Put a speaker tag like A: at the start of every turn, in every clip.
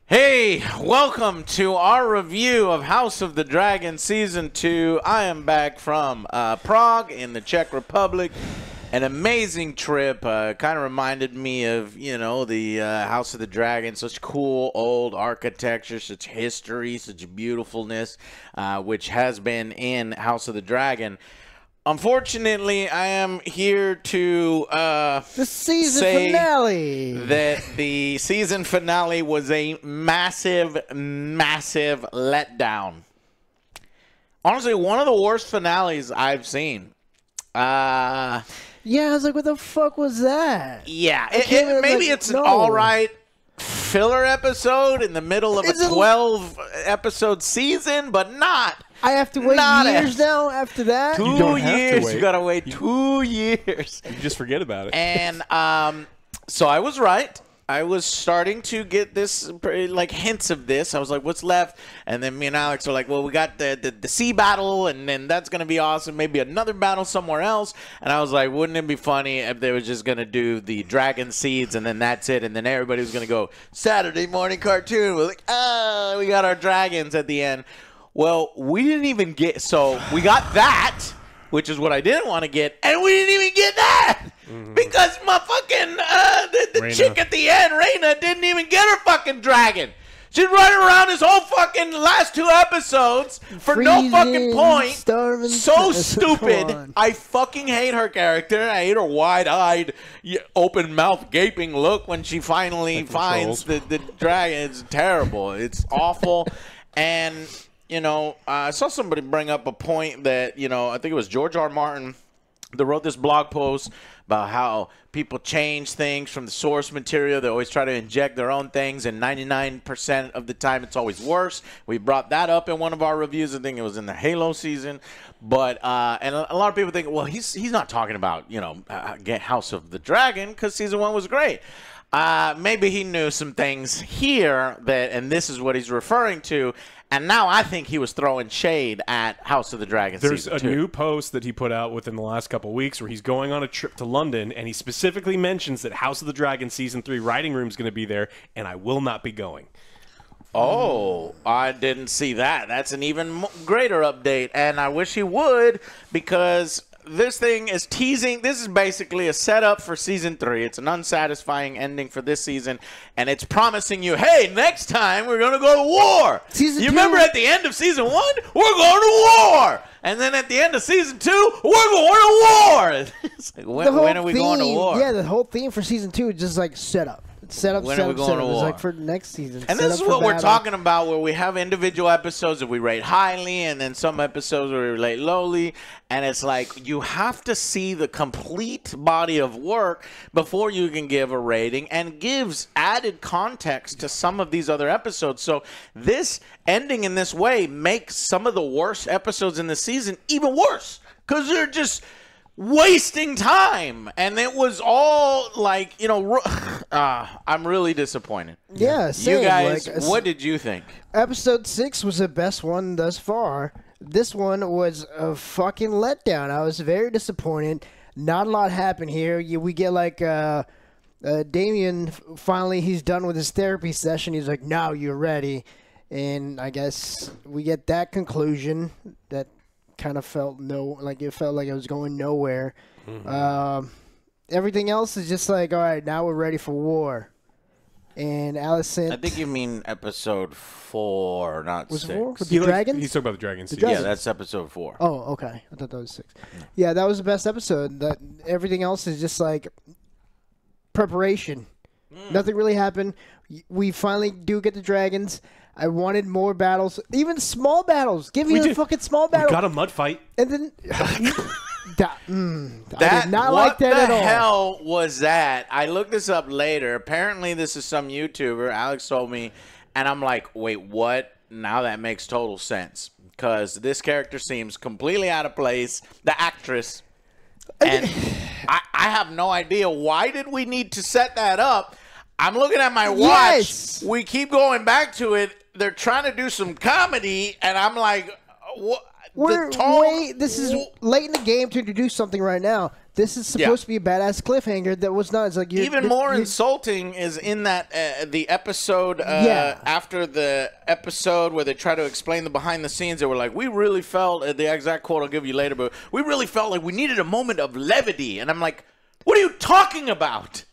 A: Hey, welcome to our review of House of the Dragon Season 2. I am back from Prague in the Czech Republic. An amazing trip. Kind of reminded me of, you know, the House of the Dragon. Such cool old architecture, such history, such beautifulness, which has been in House of the Dragon. Unfortunately, I am here to
B: the season
A: say
B: finale.
A: That the season finale was a massive, massive letdown. Honestly, one of the worst finales I've seen.
B: Yeah, I was like, what the fuck was that?
A: Yeah, maybe it's an all right filler episode in the middle of a 12-episode season, but not.
B: I have to wait years now after that?
A: 2 years. You got to wait 2 years.
C: You just forget about it.
A: And so I was right. I was starting to get this, like, hints of this. I was like, what's left? And then me and Alex were like, well, we got the sea battle, and then that's going to be awesome. Maybe another battle somewhere else. And I was like, wouldn't it be funny if they were just going to do the dragon seeds, and then that's it, and then everybody was going to go, Saturday morning cartoon. We're like, oh, we got our dragons at the end. Well, we didn't even get, so we got that, which is what I didn't want to get, and we didn't even get that because my fucking, the chick at the end, Raina, didn't even get her fucking dragon. She's running around this whole fucking last 2 episodes for no fucking point. So stupid. I fucking hate her character. I hate her wide-eyed, open mouth, gaping look when she finally finds the dragon. It's terrible. It's awful. And you know, I saw somebody bring up a point that, you know, I think it was George R. Martin that wrote this blog post about how people change things from the source material. They always try to inject their own things, and 99% of the time it's always worse. We brought that up in one of our reviews. I think it was in the Halo season. But and a lot of people think, well, he's not talking about, you know, House of the Dragon because season 1 was great. Maybe he knew some things here that, and this is what he's referring to. And now I think he was throwing shade at House of the Dragon
C: There's
A: season 2.
C: New post that he put out within the last couple of weeks where he's going on a trip to London, and he specifically mentions that House of the Dragon Season 3 writing room is going to be there, and I will not be going.
A: Oh, I didn't see that. That's an even greater update, and I wish he would, because this thing is teasing. This is basically a setup for Season 3. It's an unsatisfying ending for this season, and it's promising you, hey, next time we're going to go to war. You remember at the end of Season 1? We're going to war. And then at the end of Season 2, we're going to war. It's like, when are we going to war?
B: Yeah, the whole theme for Season 2 is just like setup. Set up,
A: when
B: set
A: are we
B: up,
A: going
B: set up.
A: to war?
B: It's like for next season.
A: And this is what we're talking about, where we have individual episodes that we rate highly, and then some episodes where we rate lowly. And it's like you have to see the complete body of work before you can give a rating, and gives added context to some of these other episodes. So this ending in this way makes some of the worst episodes in the season even worse, because they're just wasting time, and it was all like, you know, I'm really disappointed.
B: Yeah, same.
A: You guys,
B: like,
A: what did you think?
B: Episode 6 was the best one thus far. This one was a fucking letdown. I was very disappointed. Not a lot happened here. We get like Damien, finally he's done with his therapy session. He's like, now you're ready. And I guess we get that conclusion that kind of felt it felt like it was going nowhere. Everything else is just like, all right, now we're ready for war. And Allison,
A: I think you mean episode 4, not 6.
B: 4? With the dragons?
C: He's talking about the dragons.
A: Yeah, that's episode 4.
B: Oh, okay. I thought that was 6. Yeah, that was the best episode. That everything else is just like preparation. Nothing really happened. We finally do get the dragons. I wanted more battles, even small battles. Give me a fucking small battle.
C: We got a mud fight,
B: and then I did not like that at all.
A: What the hell was that? I looked this up later. Apparently, this is some YouTuber. Alex told me, and I'm like, wait, what? Now that makes total sense, because this character seems completely out of place. The actress, and I have no idea. Why did we need to set that up? I'm looking at my watch.
B: Yes.
A: We keep going back to it. They're trying to do some comedy, and I'm like, what?
B: This is late in the game to introduce something right now. this is supposed to be a badass cliffhanger that was not. It's like
A: even more insulting is in that the episode after the episode where they try to explain the behind the scenes. They were like, we really felt the exact quote I'll give you later, but we really felt like we needed a moment of levity. And I'm like, what are you talking about?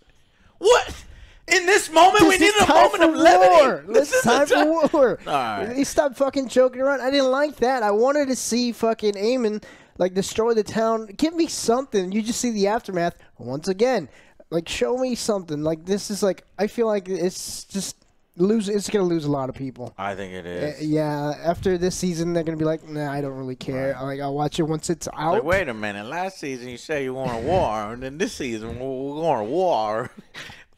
A: What? In this moment, we needed a moment of levity.
B: This is time for war.
A: All right.
B: He stopped fucking joking around. I didn't like that. I wanted to see fucking Aemon like destroy the town. Give me something. You just see the aftermath once again. Like, show me something. Like, this is like, I feel like it's just it's gonna lose a lot of people.
A: I think it is.
B: Yeah, after this season, they're gonna be like, nah, I don't really care. Like, I'll watch it once it's out.
A: Like, wait a minute. Last season, you say you want a war, and then this season, we're going to war.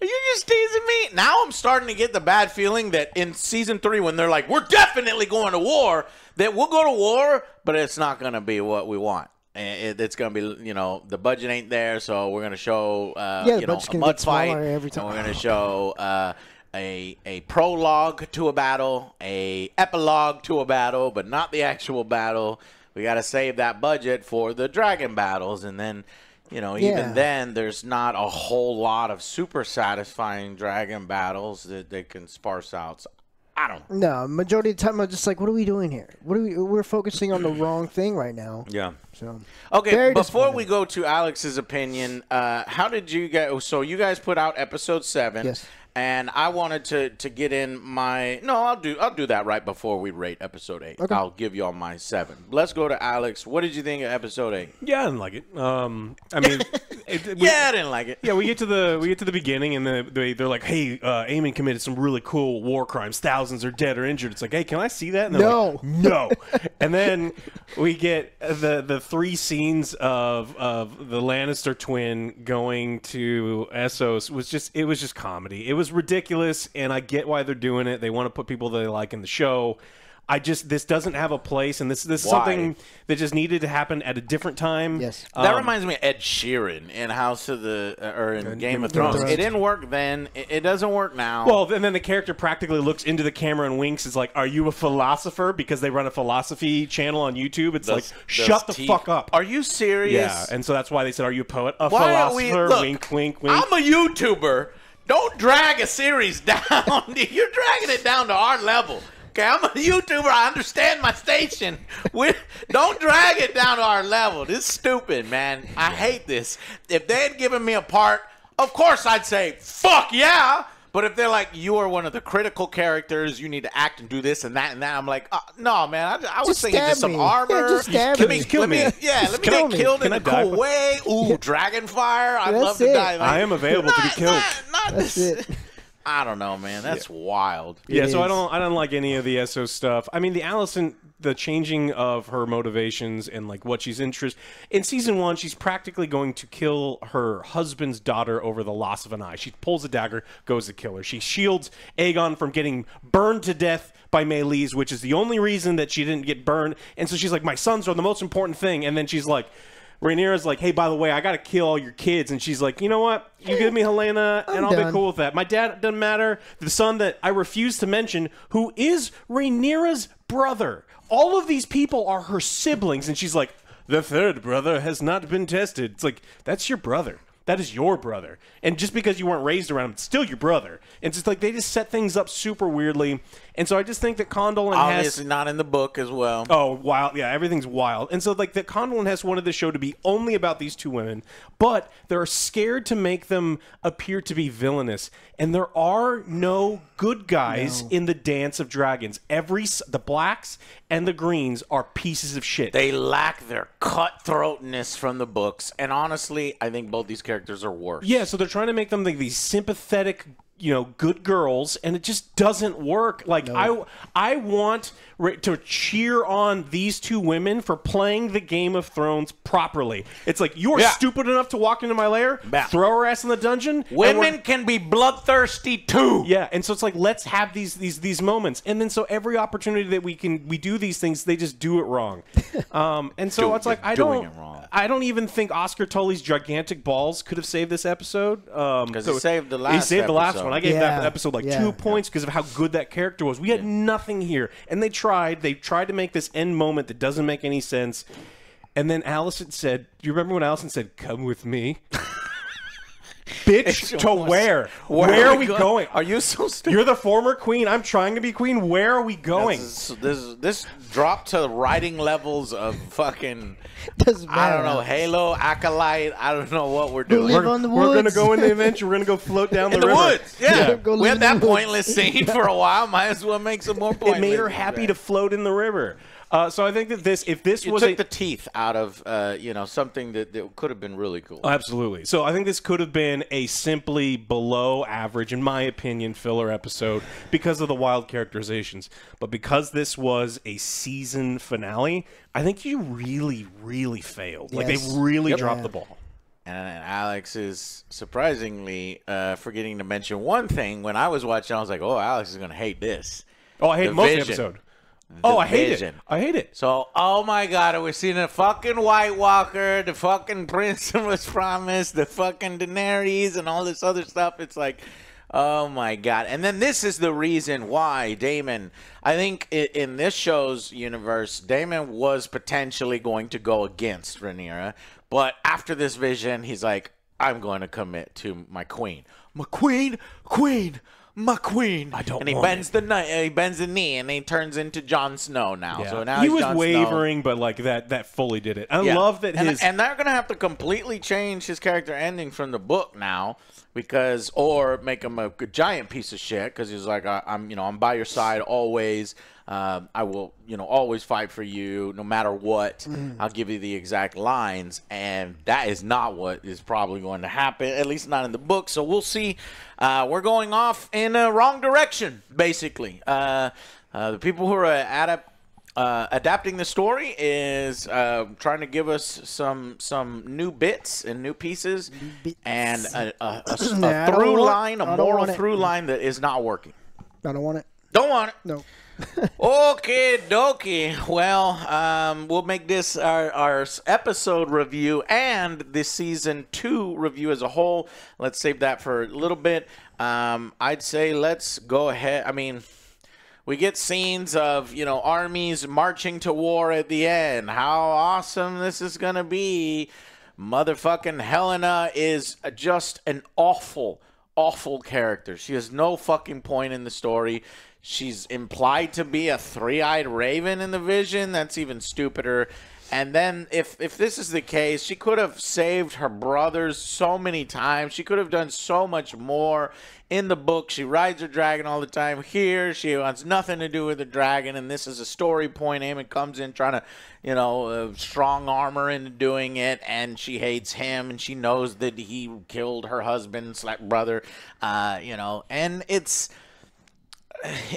A: Are you just teasing me? Now I'm starting to get the bad feeling that in season 3, when they're like, we're definitely going to war, that we'll go to war, but it's not going to be what we want. It's going to be, the budget ain't there, so we're going to show, a mud fight.
B: Every time.
A: And we're going to show a prologue to a battle, a epilogue to a battle, but not the actual battle. We got to save that budget for the dragon battles, and then... even then, there's not a whole lot of super satisfying dragon battles that they can sparse out. So, I don't know.
B: No, majority of the time, I'm just like, what are we doing here? We're focusing on the wrong thing right now.
A: Yeah.
B: So
A: okay, before we go to Alex's opinion, how did you guys? So you guys put out episode 7.
B: Yes.
A: And I wanted to get in my I'll do that right before we rate episode 8.
B: Okay.
A: I'll give you all my 7. Let's go to Alex. What did you think of episode 8?
C: Yeah, I didn't like it. I mean,
A: I didn't like it.
C: Yeah, we get to the beginning, and they're like, "Hey, Aemon committed some really cool war crimes. Thousands are dead or injured." It's like, "Hey, can I see that?" And they're
B: No.
C: like, no. And then we get the 3 scenes of the Lannister twin going to Essos. It was just comedy. It was ridiculous, and I get why they're doing it. They want to put people they like in the show. This doesn't have a place, and this is something that just needed to happen at a different time.
B: Yes.
A: That reminds me of Ed Sheeran in in Game of Thrones. It didn't work then. It doesn't work now.
C: Well, and then the character practically looks into the camera and winks. It's like, are you a philosopher? Because they run a philosophy channel on YouTube. It's like, shut the fuck up.
A: Are you serious?
C: Yeah, and so that's why they said, are you a poet? A
A: philosopher?
C: Look, wink, wink, wink.
A: I'm a YouTuber. Don't drag a series down. You're dragging it down to our level. Okay, I'm a YouTuber. I understand my station. Don't drag it down to our level. This is stupid, man. I hate this. If they had given me a part, of course I'd say, fuck yeah. But if they're like, you are one of the critical characters, you need to act and do this and that, I'm like, no, man. I was thinking just some armor.
B: Yeah, just stab me.
A: Let me get killed in a cool way. Ooh, dragon fire. I'd love to die. Like,
C: I am available to be killed.
B: That's it.
A: I don't know, man. That's wild.
C: Yeah, so I don't like any of the Esso stuff. I mean, the Alicent, the changing of her motivations and like what she's interested in season 1, she's practically going to kill her husband's daughter over the loss of an eye. She pulls a dagger, goes to kill her. She shields Aegon from getting burned to death by Meleys, which is the only reason that she didn't get burned. And so she's like, my sons are the most important thing. And then she's like, Rhaenyra's like, hey, by the way, I got to kill all your kids. And she's like, you know what? You give me Helena, and I'll be cool with that. My dad doesn't matter. The son that I refuse to mention, who is Rhaenyra's brother. All of these people are her siblings. And she's like, the third brother has not been tested. It's like, that's your brother. That is your brother. And just because you weren't raised around him, it's still your brother. And it's just like they just set things up super weirdly. And so I just think that Condal and
A: obviously not in the book as well.
C: Oh, wild. Yeah, everything's wild. And so like that Condal and Hess wanted the show to be only about these 2 women, but they're scared to make them appear to be villainous. And there are no good guys in the Dance of Dragons. The blacks and the greens are pieces of shit.
A: They lack their cutthroatness from the books. And honestly, I think both these characters are worse.
C: Yeah, so they're trying to make them like these sympathetic, good girls, and it just doesn't work. Like, I want to cheer on these 2 women for playing the Game of Thrones properly. It's like, you're stupid enough to walk into my lair, throw her ass in the dungeon.
A: Women can be bloodthirsty too.
C: Yeah, and so it's like, let's have these moments. And then so every opportunity that we do these things, they just do it wrong. And so it's like, I don't even think Oscar Tully's gigantic balls could have saved this episode.
A: Because he saved the last
C: one. I gave that episode 2 points because of how good that character was. We had nothing here. And they tried to make this end moment that doesn't make any sense. And then Allison said, do you remember when Allison said, "Come with me"? Bitch, to where? Where are we going?
A: Are you so stupid?
C: You're the former queen. I'm trying to be queen. Where are we going?
A: This dropped to writing levels of fucking,
B: Doesn't
A: I
B: matter.
A: don't know, Halo, Acolyte. I don't know what we're doing.
B: live on the
C: We're going to
B: woods.
C: go in the adventure. We're going to go float down
A: in
C: the
A: the
C: river.
A: woods. Yeah.
B: Go
A: We
B: live
A: had
B: in the
A: that
B: woods.
A: pointless scene for a while. Might as well make some more pointless.
C: It made her happy to float in the river. So I think that if this
A: You
C: was
A: took the teeth out of, something that could have been really cool.
C: Absolutely. So I think this could have been a simply below average, in my opinion, filler episode because of the wild characterizations. But because this was a season finale, I think you really, really failed. Like,
B: Yes.
C: they really dropped the ball.
A: And Alex is surprisingly forgetting to mention one thing. When I was watching, I was like, oh, Alex is going to hate this.
C: Oh, I hate most of the
A: Vision.
C: episode. Oh, I hate it.
A: Vision.
C: I hate it.
A: So, oh my God, we're seeing a fucking White Walker, the fucking prince was promised, the fucking Daenerys, and all this other stuff. It's like, oh my God. And then this is the reason why Daemon, I think in this show's universe, Daemon was potentially going to go against Rhaenyra. But after this vision, he's like, I'm going to commit to my queen. My queen, my queen.
C: I don't
A: and he
C: want
A: bends he bends the knee, and he turns into Jon Snow now.
C: Yeah.
A: So now
C: he
A: he's
C: was
A: Jon
C: wavering, but like that fully did it. I
A: Snow. Yeah.
C: love that
A: and they're gonna have to completely change his character ending from the book now, or make him a giant piece of shit because he's like, I'm by your side always. I will, always fight for you no matter what. I'll give you the exact lines, and that is not what is probably going to happen, at least not in the book. So we'll see. We're going off in a wrong direction, basically. The people who are adapting the story is trying to give us some new bits and new pieces, and a through line, a moral through line that is not working.
B: I don't want it.
A: Don't want it.
B: No.
A: Okay, dokie. Well, we'll make this our episode review and this season 2 review as a whole. Let's save that for a little bit. I'd say let's go ahead. I mean, we get scenes of, armies marching to war at the end. How awesome this is going to be. Motherfucking Helena is just an awful, awful character. She has no fucking point in the story. She's implied to be a three-eyed raven in the vision. That's even stupider. And then if this is the case, she could have saved her brothers so many times. She could have done so much more. In the book, she rides her dragon all the time. Here, she wants nothing to do with the dragon, and this is a story point. Aemon comes in trying to, strong armor into doing it, and she hates him, and she knows that he killed her husband, brother, and it's...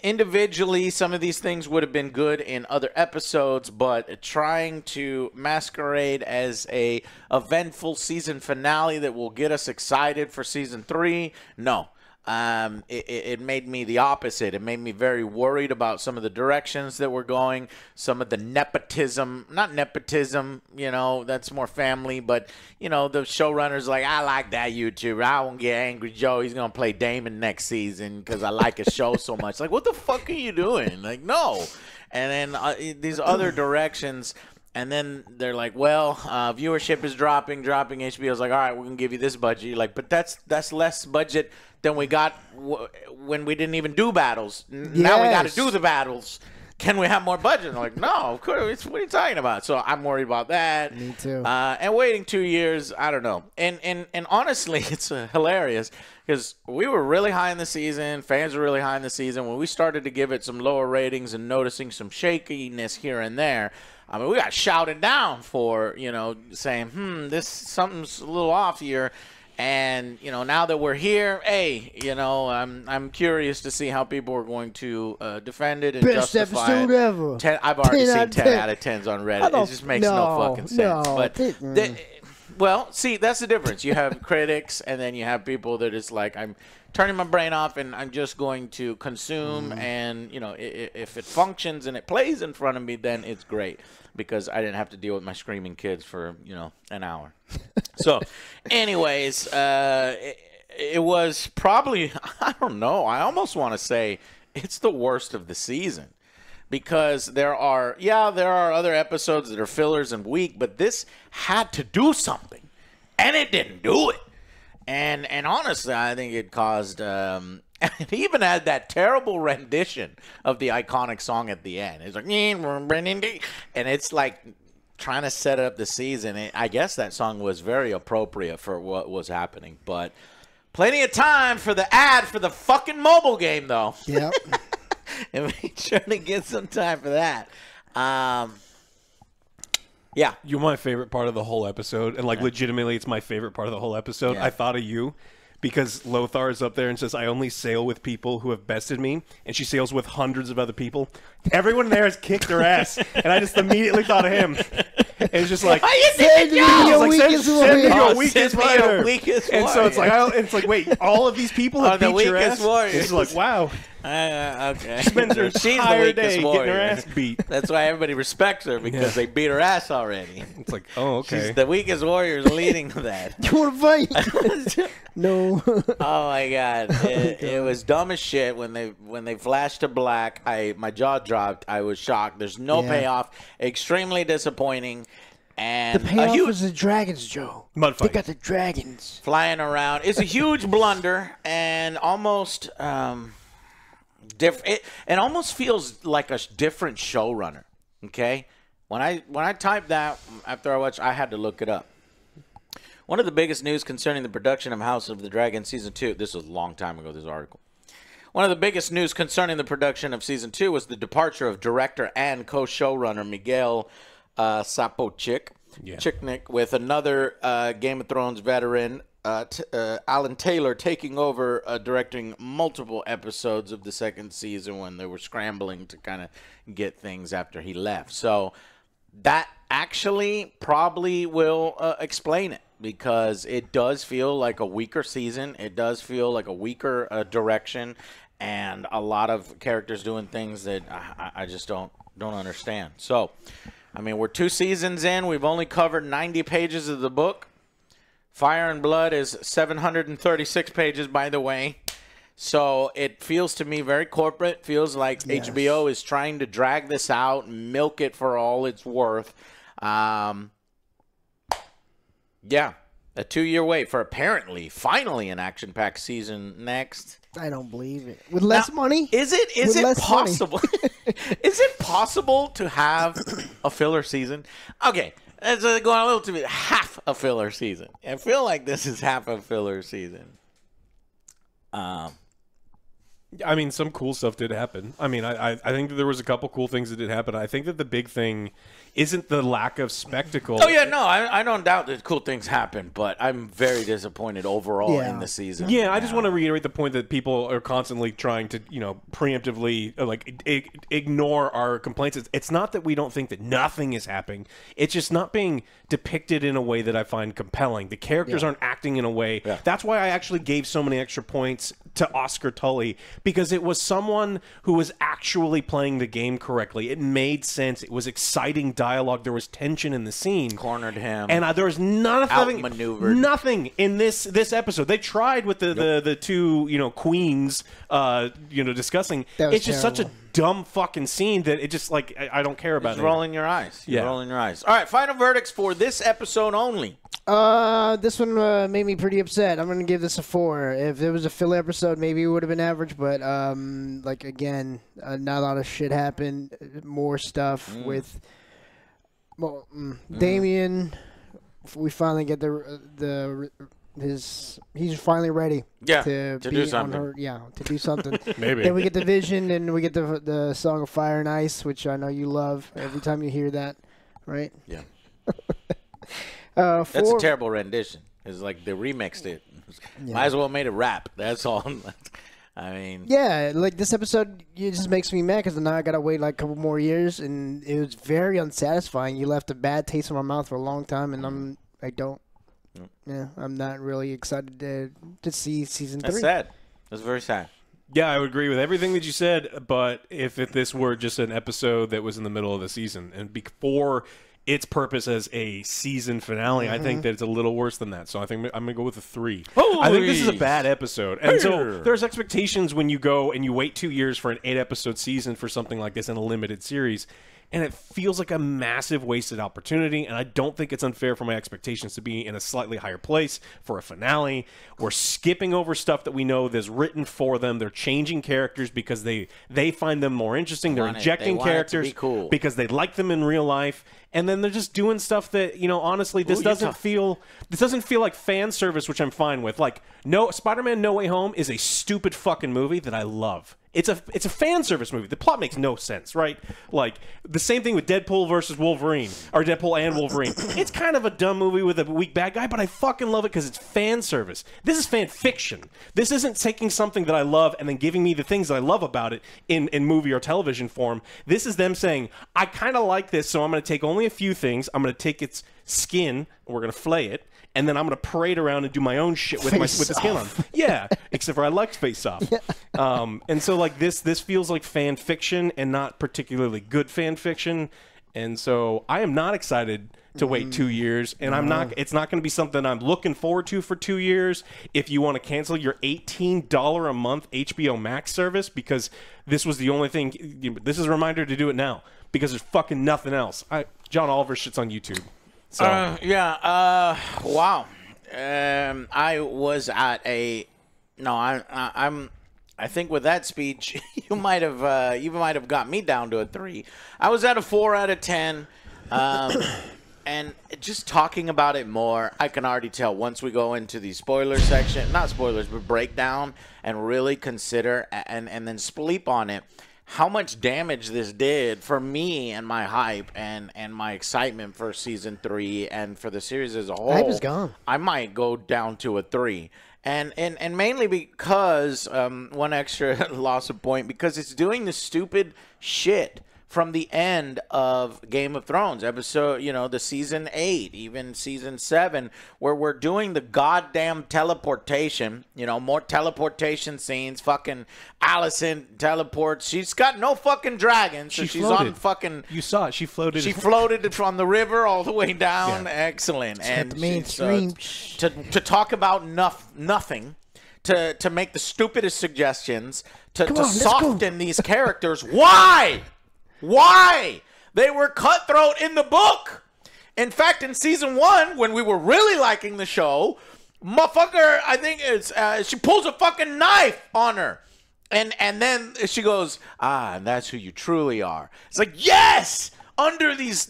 A: Individually, some of these things would have been good in other episodes, but trying to masquerade as a eventful season finale that will get us excited for season 3, no. It made me the opposite. It made me very worried about some of the directions that we're going, some of the nepotism, not nepotism, that's more family, but, the showrunner's like, I like that YouTuber. I won't get AngryJoe. He's going to play Damon next season because I like his show so much. Like, what the fuck are you doing? Like, no. And then these other directions. And then they're like, well, viewership is dropping. HBO's like, all right, we're going to give you this budget. You're like, but that's less budget than we got when we didn't even do battles. Now we got to do the battles. Can we have more budget? I'm like, no, of course. What are you talking about? So I'm worried about that.
B: Me too.
A: And waiting 2 years, I don't know. And honestly, it's hilarious because we were really high in the season. Fans were really high in the season. When we started to give it some lower ratings and noticing some shakiness here and there, I mean, we got shouted down for, saying, something's a little off here. And, now that we're here, hey, I'm curious to see how people are going to defend it and
B: Best
A: justify
B: episode
A: it.
B: ever.
A: I've already
B: 10
A: seen
B: out of
A: 10 out of 10s on Reddit. It just makes no fucking sense. But well, see, that's the difference. You have critics, and then you have people that is like, I'm turning my brain off, and I'm just going to consume. And, if it functions and it plays in front of me, then it's great. Because I didn't have to deal with my screaming kids for, an hour. So, anyways, it was probably, I don't know, I almost want to say it's the worst of the season. because there are other episodes that are fillers and weak, but this had to do something, and it didn't do it. And honestly, I think it caused. It even had that terrible rendition of the iconic song at the end. It's like, and it's like trying to set up the season. I guess that song was very appropriate for what was happening, but plenty of time for the ad for the fucking mobile game, though.
B: Yep.
A: And make sure to get some time for that. Yeah.
C: You're my favorite part of the whole episode, and legitimately, it's my favorite part of the whole episode.
A: Yeah.
C: I thought of you because Lothar is up there and says, "I only sail with people who have bested me," and she sails with hundreds of other people. Everyone there has kicked her ass, and I just immediately thought of him. And it's just like,
B: Send me your weakest warrior.
C: weakest fighter. And so it's like, wait, all of these people have beat your ass? It's like, wow.
A: Okay.
C: She spends her entire day getting her ass beat.
A: That's why everybody respects her, because they beat her ass already.
C: It's like, oh, okay.
A: She's the weakest warrior is leading to that.
B: You want to fight? No.
A: Oh my god, it was dumb as shit when they flashed to black. My jaw dropped. I was shocked. There's no payoff. Extremely disappointing. And
B: The payoff was the dragons, Joe.
C: Mud fight.
B: They got the dragons
A: flying around. It's a huge blunder, and almost different. It almost feels like a different showrunner. Okay, when I typed that after I watched, I had to look it up. One of the biggest news concerning the production of House of the Dragon Season 2, this was a long time ago, this article. One of the biggest news concerning the production of Season 2 was the departure of director and co-showrunner Miguel Sapochnik, with another Game of Thrones veteran, Alan Taylor, taking over directing multiple episodes of the second season when they were scrambling to kind of get things after he left. So that actually probably will explain it, because it does feel like a weaker season. It does feel like a weaker direction, and a lot of characters doing things that I just don't understand. So, I mean, we're 2 seasons in. We've only covered 90 pages of the book. Fire and Blood is 736 pages, by the way. So it feels to me very corporate. Feels like HBO is trying to drag this out and milk it for all it's worth. Yeah, a 2-year wait for finally an action-packed season next.
B: I don't believe it. With less money?
A: Is it possible? Is it possible to have a filler season? Okay, let's go on a little too bit. Half a filler season. I feel like this is half a filler season.
C: I mean, some cool stuff did happen. I mean, I think that there was a couple cool things that did happen. I think that the big thing isn't the lack of spectacle.
A: Oh, yeah, no, I don't doubt that cool things happen, but I'm very disappointed overall in the season.
C: Yeah, I just want to reiterate the point that people are constantly trying to, preemptively, ignore our complaints. It's not that we don't think that nothing is happening. It's just not being depicted in a way that I find compelling. The characters aren't acting in a way. Yeah. That's why I actually gave so many extra points to Oscar Tully, because it was someone who was actually playing the game correctly. It made sense. It was exciting dialogue. There was tension in the scene.
A: Cornered him.
C: And there was
A: outmaneuvered.
C: Nothing in this episode. They tried with the two queens discussing.
B: It's
C: just such a dumb fucking scene that it just I don't care about it.
A: Rolling your eyes. You're rolling your eyes. All right, final verdicts for this episode only.
B: This one made me pretty upset. I'm going to give this a 4. If it was a filler episode, maybe it would have been average, but again, not a lot of shit happened. More stuff with Damien. We finally get he's finally ready to do something. To do something.
C: Maybe.
B: Then we get the vision, and we get the Song of Fire and Ice, which I know you love every time you hear that, right?
A: Yeah.
B: 4,
A: that's a terrible rendition. It's like they remixed it. Might as well made it rap. That's all. I mean.
B: Yeah, like this episode, it just makes me mad because now I gotta wait like a couple more years, and it was very unsatisfying. You left a bad taste in my mouth for a long time, and I'm not really excited to see season 3.
A: That's sad. That's very sad.
C: Yeah, I would agree with everything that you said, but if this were just an episode that was in the middle of the season and before its purpose as a season finale. I think that it's a little worse than that. So I think I'm going to go with a 3. I think this is a bad episode. And so there's expectations when you go and you wait 2 years for an 8-episode season for something like this in a limited series. And it feels like a massive wasted opportunity, and I don't think it's unfair for my expectations to be in a slightly higher place for a finale. We're skipping over stuff that we know that's written for them. They're changing characters because they find them more interesting. They're injecting characters because they like them in real life. And then they're just doing stuff that, you know, honestly, this doesn't feel like fan service, which I'm fine with. Like, no, Spider-Man No Way Home is a stupid fucking movie that I love. It's a fan service movie. The plot makes no sense, right? Like, the same thing with Deadpool versus Wolverine, or Deadpool and Wolverine. It's kind of a dumb movie with a weak bad guy, but I fucking love it because it's fan service. This is fan fiction. This isn't taking something that I love and then giving me the things that I love about it in movie or television form. This is them saying, I kind of like this, so I'm going to take only a few things. I'm going to take its skin, and we're going to flay it, and then I'm going to parade around and do my own shit with the skin on. Yeah, except for I liked Face Off. Yeah. And so, like, this feels like fan fiction and not particularly good fan fiction. And so I am not excited to wait 2 years, and it's not going to be something I'm looking forward to for 2 years. If you want to cancel your $18 a month HBO Max service, because this was the only thing, this is a reminder to do it now, because there's fucking nothing else. John Oliver shit's on YouTube. So.
A: Wow. I was at a. No, I think with that speech, you might have got me down to a 3. I was at a 4 out of 10. And just talking about it more, I can already tell once we go into the spoiler section, not spoilers, but breakdown, and really consider and then sleep on it, how much damage this did for me and my hype and my excitement for season 3 and for the series as a whole.
B: Hype is gone.
A: I might go down to a 3. And mainly because, one extra loss of point, because it's doing the stupid shit from the end of Game of Thrones, episode, the season 8, even season 7, where we're doing the goddamn teleportation, more teleportation scenes. Fucking Allison teleports. She's got no fucking dragon, so she's on fucking.
C: You saw it. She floated.
A: She floated from the river all the way down. Yeah. Excellent.
B: And the mainstream.
A: To talk about nothing. To make the stupidest suggestions. To soften these characters. Why? Why? They were cutthroat in the book. In fact, in season 1, when we were really liking the show, motherfucker, I think it's she pulls a fucking knife on her, and then she goes, and that's who you truly are. It's like, yes, under these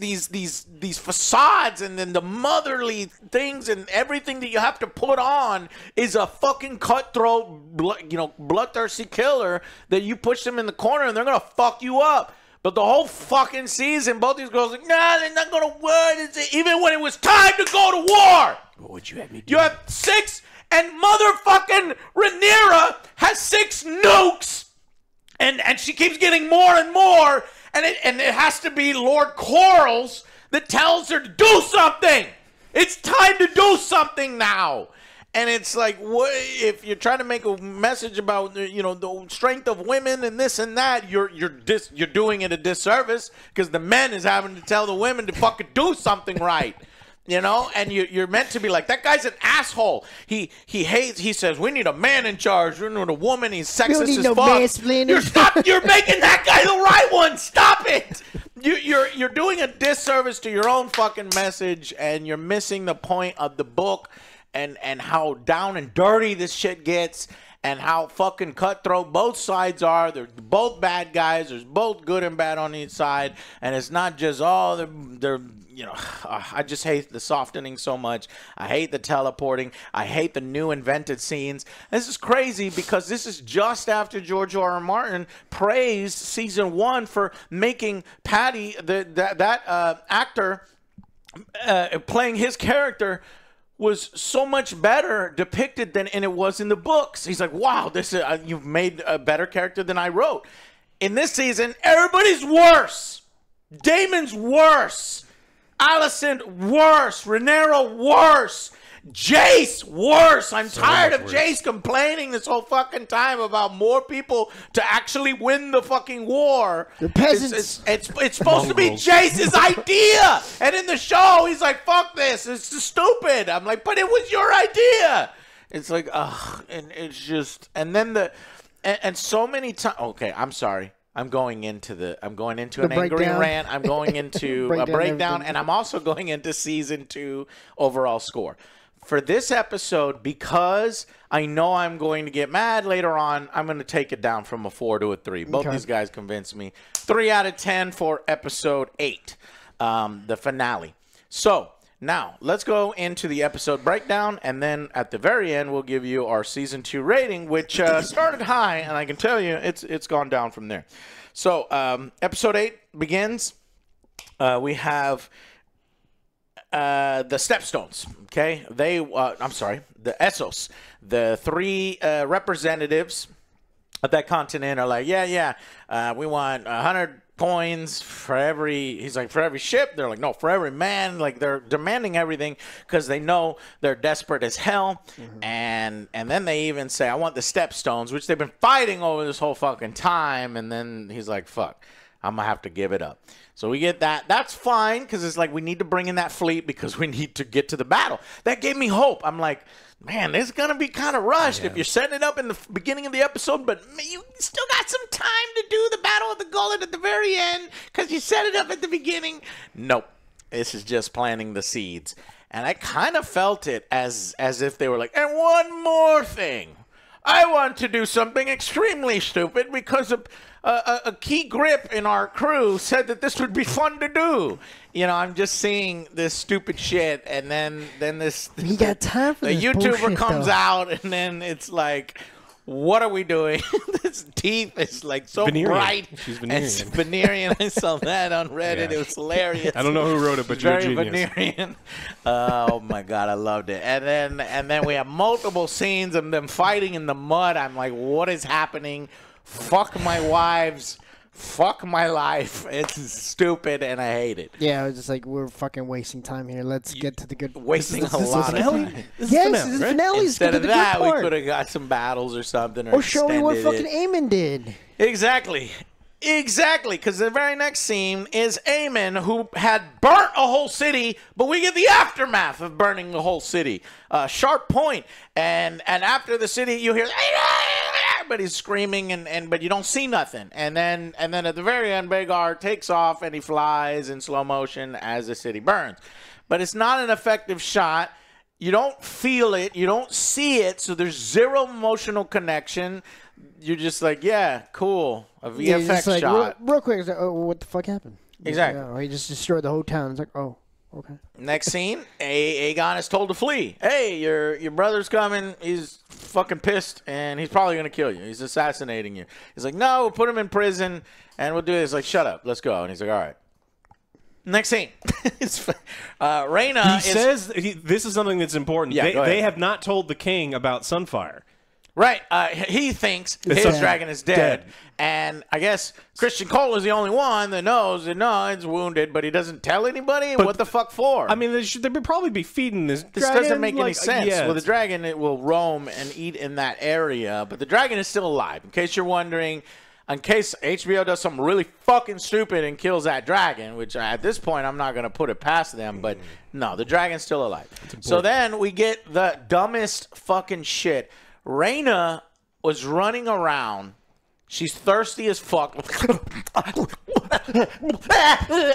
A: facades and then the motherly things and everything that you have to put on is a fucking cutthroat, bloodthirsty killer that you push them in the corner and they're gonna fuck you up. But the whole fucking season, both these girls are like, nah, they're not going to war. Even when it was time to go to war.
C: What would you have me do?
A: You have 6, and motherfucking Rhaenyra has 6 nukes. And she keeps getting more and more. And it has to be Lord Corals that tells her to do something. It's time to do something now. And it's like, what, if you're trying to make a message about the strength of women and this and that, you're doing it a disservice, because the men is having to tell the women to fucking do something right, and you're meant to be like, that guy's an asshole. He hates. He says we need a man in charge. We're not a woman. He's sexist as fuck. You're making that guy the right one. Stop it. You're doing a disservice to your own fucking message, and you're missing the point of the book. And how down and dirty this shit gets, and how fucking cutthroat both sides are. They're both bad guys. There's both good and bad on each side, and it's not just they're I just hate the softening so much. I hate the teleporting. I hate the new invented scenes. This is crazy because this is just after George R.R. Martin praised season 1 for making Patty that actor playing his character was so much better depicted than it was in the books. He's like, wow, this is, you've made a better character than I wrote. In this season, everybody's worse. Damon's worse. Alicent worse. Rhaenyra worse. Jace, worse. I'm tired of
C: worse.
A: Jace complaining this whole fucking time about more people to actually win the fucking war.
B: The peasants.
A: It's supposed to be
C: Mongrels.
A: Jace's idea. And in the show, he's like, fuck this. It's stupid. I'm like, but it was your idea. It's like, ugh. And it's just, and then and so many times. Okay, I'm sorry. I'm going into an angry
B: breakdown.
A: rant. I'm going into a breakdown,
B: everything.
A: and I'm also going into season 2 overall score. For this episode, because I know I'm going to get mad later on, I'm going to take it down from a 4 to a 3. Both
B: Okay.
A: these guys convinced me. 3 out of 10 for episode 8, the finale. So now let's go into the episode breakdown, and then at the very end, we'll give you our season 2 rating, which started high, and I can tell you it's gone down from there. So episode 8 begins. We have the Stepstones, okay? I'm sorry, the Essos. The 3 representatives of that continent are like, we want 100 coins for every, he's like, for every ship. They're like, no, for every man. Like, they're demanding everything because they know they're desperate as hell. And then they even say, I want the Stepstones, which they've been fighting over this whole fucking time. And then he's like, fuck, I'm going to have to give it up. So we get that. That's fine because it's like we need to bring in that fleet because we need to get to the battle. That gave me hope. I'm like, man, this is going to be kind of rushed if you're setting it up in the beginning of the episode, but you still got some time to do the Battle of the Gullet at the very end because you set it up at the beginning. Nope. This is just planting the seeds. And I kind of felt it as if they were like, and one more thing. I want to do something extremely stupid because a key grip in our crew said that this would be fun to do. You know, I'm just seeing this stupid shit, and then this.
B: You got time for
A: the
B: this
A: YouTuber
B: bullshit,
A: comes
B: though.
A: out, and then it's like, what are we doing? This teeth is like so
C: Venerean.
A: bright.
C: She's
A: It's
C: Venerean.
A: Venerean. I saw that on Reddit.
C: Yeah.
A: It was hilarious.
C: I don't know who wrote it, but you're a
A: Very
C: genius.
A: Venerean. Oh my god, I loved it. And then we have multiple scenes of them fighting in the mud. I'm like, what is happening? Fuck my wives. Fuck my life. It's stupid and I hate it.
B: Yeah, I was just like, we're fucking wasting time here. Let's get to the good.
A: Wasting
B: this
A: a
B: is
A: lot of
C: finale?
A: time.
C: This is
B: Yes,
C: finale,
B: this is
C: right?
B: finale. Let's
A: Instead
B: get to
A: of
B: the
A: that,
B: good
A: we
B: part.
A: could have got some battles or something.
B: Or show me what
A: extended
B: fucking
A: it.
B: Eamon did.
A: Exactly, because the very next scene is Eamon, who had burnt a whole city, but we get the aftermath of burning the whole city. Sharp point. And after the city, you hear, but he's screaming, but you don't see nothing. And then at the very end, Bagar takes off and he flies in slow motion as the city burns. But it's not an effective shot. You don't feel it. You don't see it. So there's zero emotional connection. You're just like, yeah, cool. A VFX
B: Yeah, just like,
A: shot.
B: Real quick, it's like, oh, what the fuck happened?
A: Exactly.
B: Yeah, he just destroyed the whole town. It's like, oh, okay.
A: Next scene, Aegon is told to flee. Hey, your brother's coming. He's fucking pissed, and he's probably going to kill you. He's assassinating you. He's like, no, we'll put him in prison, and we'll do this. Like, shut up. Let's go. And he's like, all right. Next scene. Rhaena
C: He says this is something that's important.
A: Yeah, go ahead.
C: They have not told the king about Sunfire.
A: Right. He thinks his
C: Sunfire.
A: dragon is dead. And I guess Christian Cole is the only one that knows that, no, it's wounded, but he doesn't tell anybody. What the fuck for?
C: I mean, they would probably be feeding this
A: This
C: dragon.
A: doesn't make any sense.
C: Yeah,
A: Well, the dragon, it will roam and eat in that area, but the dragon is still alive. In case you're wondering, in case HBO does something really fucking stupid and kills that dragon, which at this point I'm not going to put it past them, but no, the dragon's still alive. So then we get the dumbest fucking shit. Rhaena was running around. She's thirsty as fuck.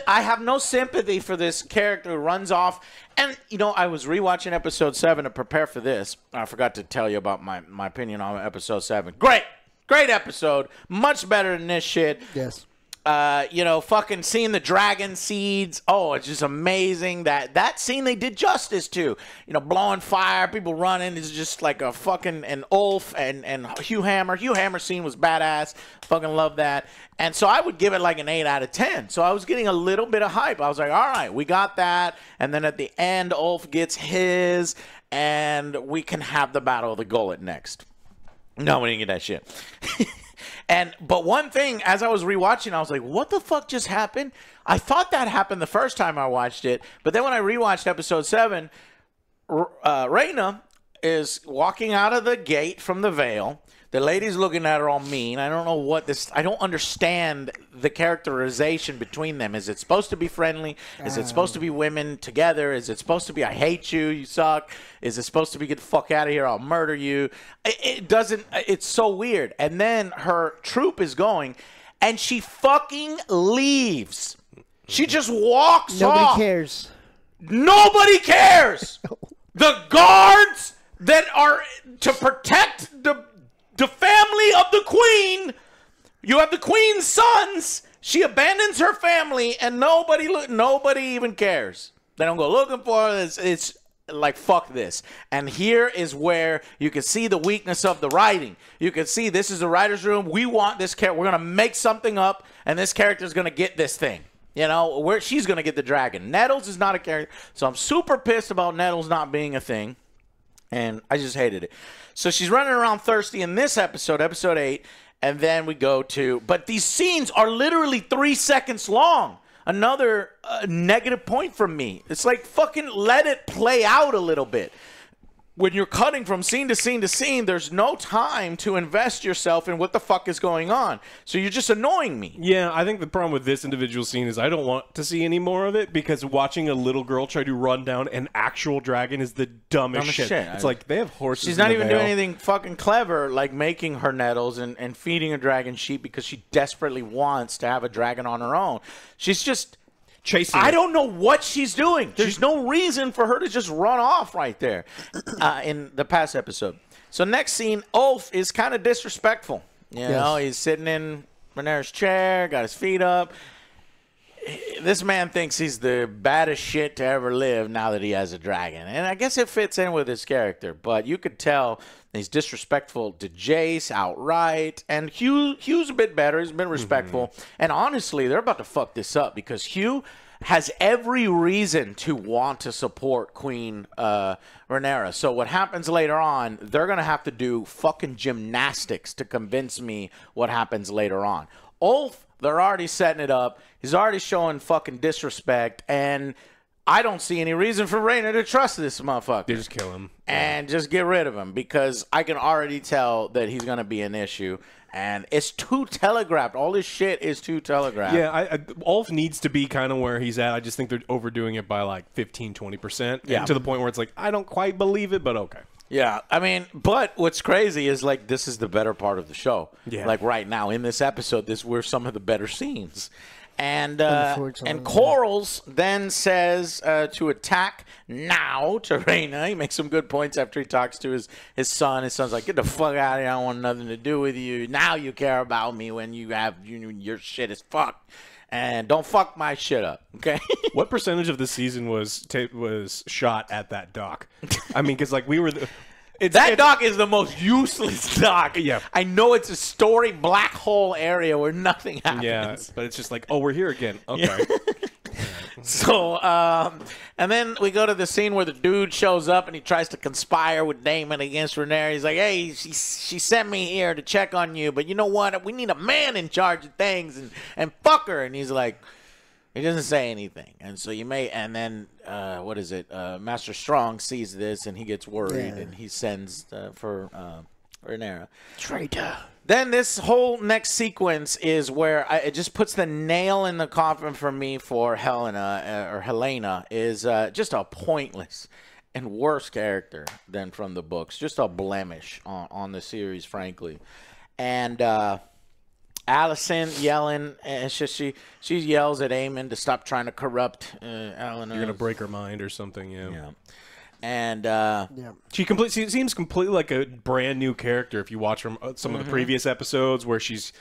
A: I have no sympathy for this character who runs off. And, you know, I was rewatching episode 7 to prepare for this. I forgot to tell you about my opinion on episode 7. Great episode. Much better than this shit.
B: Yes.
A: You know, fucking seeing the dragon seeds. Oh, it's just amazing. That scene they did justice to. You know, blowing fire, people running. It's just like a fucking an Ulf and Hugh Hammer. Hugh Hammer scene was badass. Fucking love that. And so I would give it like an 8 out of 10. So I was getting a little bit of hype. I was like, all right, we got that. And then at the end, Ulf gets his, and we can have the Battle of the Gullet next. No, we didn't get that shit. But one thing, as I was rewatching, I was like, what the fuck just happened? I thought that happened the first time I watched it, but then when I rewatched episode 7, Raina is walking out of the gate from the Vale. The lady's looking at her all mean. I don't know what this... I don't understand the characterization between them. Is it supposed to be friendly? Is it supposed to be women together? Is it supposed to be, I hate you, you suck? Is it supposed to be, get the fuck out of here, I'll murder you? It doesn't... It's so weird. And then her troop is going, and she fucking leaves. She just walks off.
B: Nobody cares.
A: Nobody cares. The guards that are to protect the family of the queen. You have the queen's sons. She abandons her family, and nobody even cares. They don't go looking for her. It's like, fuck this. And here is where you can see the weakness of the writing. You can see this is the writer's room. We want this character. We're going to make something up, and this character is going to get this thing. You know, where she's going to get the dragon. Nettles is not a character. So I'm super pissed about Nettles not being a thing. And I just hated it. So she's running around thirsty in this episode, episode 8. And then we go to... But these scenes are literally 3 seconds long. Another negative point from me. It's like, fucking let it play out a little bit. When you're cutting from scene to scene to scene, there's no time to invest yourself in what the fuck is going on. So you're just annoying me.
C: Yeah, I think the problem with this individual scene is I don't want to see any more of it, because watching a little girl try to run down an actual dragon is the dumbest shit. It's like, they have horses.
A: She's not even doing anything fucking clever, like making her nettles and feeding a dragon sheep because she desperately wants to have a dragon on her own. She's just...
C: chasing
A: I don't know what she's doing. There's no reason for her to just run off right there in the past episode. So next scene, Ulf is kind of disrespectful. You know, he's sitting in Rhaenyra's chair, got his feet up. This man thinks he's the baddest shit to ever live now that he has a dragon. And I guess it fits in with his character. But you could tell he's disrespectful to Jace outright. And Hugh's a bit better. He's been respectful. And honestly, they're about to fuck this up because Hugh has every reason to want to support Queen Rhaenyra. So what happens later on, they're going to have to do fucking gymnastics to convince me what happens later on. Ulf, they're already setting it up. He's already showing fucking disrespect. And I don't see any reason for Rhaenyra to trust this motherfucker.
C: They just kill him.
A: And just get rid of him because I can already tell that he's going to be an issue. And it's too telegraphed. All this shit is too telegraphed.
C: Yeah, Ulf needs to be kind of where he's at. I just think they're overdoing it by like 15, 20%.
A: Yeah.
C: To the point where it's like, I don't quite believe it, but okay.
A: Yeah, I mean, but what's crazy is, like, this is the better part of the show.
C: Yeah.
A: Like, right now, in this episode, this were some of the better scenes. And Corals then says to attack now to Rhaena. He makes some good points after he talks to his son. His son's like, get the fuck out of here. I don't want nothing to do with you. Now you care about me when you have your shit is fucked. And don't fuck my shit up, okay?
C: What percentage of the season was shot at that dock? I mean, because like we were...
A: That dock is the most useless dock.
C: Yeah.
A: I know it's a story black hole area where nothing happens.
C: Yeah, but it's just like, oh, we're here again. Okay.
A: Yeah. So, and then we go to the scene where the dude shows up and he tries to conspire with Daemon against Rhaenyra. He's like, hey, she sent me here to check on you, but you know what? We need a man in charge of things and fuck her. And he's like... He doesn't say anything, and so you may, and then what is it? Master Strong sees this, and he gets worried, and he sends for Rhaenyra.
B: Traitor.
A: Then this whole next sequence is where it just puts the nail in the coffin for me for Helena is just a pointless and worse character than from the books, just a blemish on the series, frankly, and. Allison yelling, and she yells at Aemon to stop trying to corrupt Eleanor.
C: You're gonna break her mind or something, yeah.
A: And
C: she seems completely like a brand new character if you watch from some of the previous episodes where she's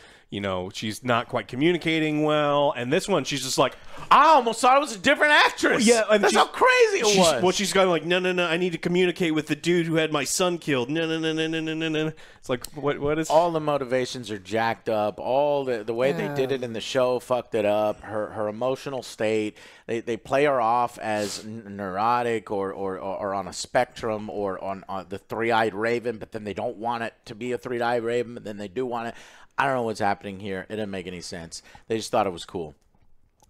C: not quite communicating well, and this one she's just like,
A: I almost thought it was a different actress.
C: Yeah,
A: that's how crazy it was.
C: Well, she's kind of like, no, I need to communicate with the dude who had my son killed. No. It's like, what is?
A: All the motivations are jacked up. All the way they did it in the show fucked it up. Her emotional state. They play her off as neurotic or on a spectrum or on the three-eyed raven, but then they don't want it to be a three-eyed raven, but then they do want it. I don't know what's happening here. It didn't make any sense. They just thought it was cool.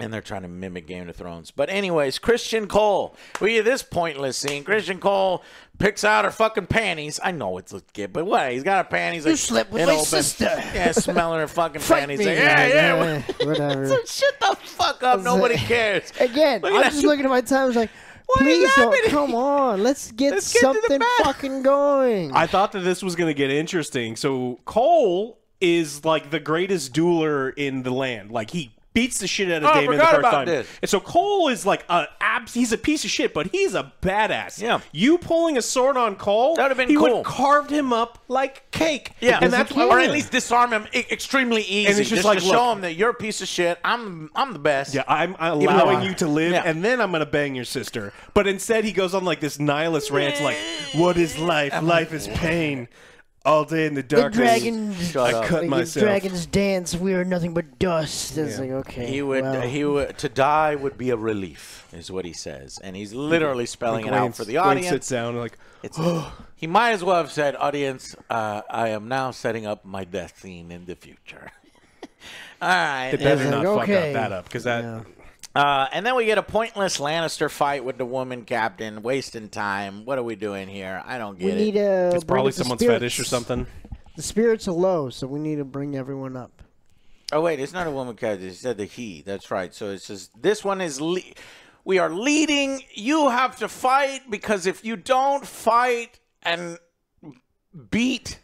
A: And they're trying to mimic Game of Thrones. But anyways, Christian Cole. We get this pointless scene. Christian Cole picks out her fucking panties. I know it's a kid, but what? He's got her panties.
B: You
A: like,
B: slept with my sister.
A: Yeah, smelling her fucking
B: Fuck
A: panties.
B: me,
A: Like,
B: man. Whatever.
A: So shut the fuck up. Nobody cares.
B: Again,
A: Look at
B: I'm
A: that.
B: just looking at my time. I was like,
A: What is
B: please don't.
A: happening?
B: Come on. Let's get
A: to the
B: something
A: back.
B: fucking going.
C: I thought that this was going to get interesting. So Cole is like the greatest dueler in the land. Like he beats the shit out of
A: Oh, I
C: Damon the
A: forgot
C: first
A: about
C: time.
A: this.
C: And so Cole is like he's a piece of shit, but he's a badass.
A: Yeah.
C: You pulling a sword on Cole,
A: That would've been
C: he
A: cool.
C: would have carved him up like cake.
A: Yeah,
C: and that's
A: or at least disarm him extremely easy.
C: And it's just like,
A: to show
C: look-
A: him that you're a piece of shit. I'm the best.
C: Yeah, I'm
A: though
C: allowing
A: I-
C: you to live,
A: Yeah.
C: and then I'm gonna bang your sister. But instead, he goes on like this nihilist rant, like, "What is life? Life is pain. All day in the
B: the
C: darkness,
B: dragons,
C: I cut
B: the
C: myself."
B: dragons dance. We are nothing but dust. It's like, okay.
A: He would to die would be a relief, is what he says, and he's literally spelling it out for the
C: Wayne
A: audience.
C: sits down like,
A: It's, he might as well have said, "Audience, I am now setting up my death scene in the future." All right,
C: "It better
B: It's
C: not
B: like,
C: fuck
B: okay.
C: that up, because that."
B: Yeah.
A: and then we get a pointless Lannister fight with the woman captain, wasting time. What are we doing here? I don't
B: We
A: get
B: need
A: it.
B: to.
C: It's probably someone's fetish or something.
B: The spirits are low, so we need to bring everyone up.
A: Oh wait, it's not a woman captain. It said the he. That's right. So it's just this one is. We are leading. You have to fight because if you don't fight and beat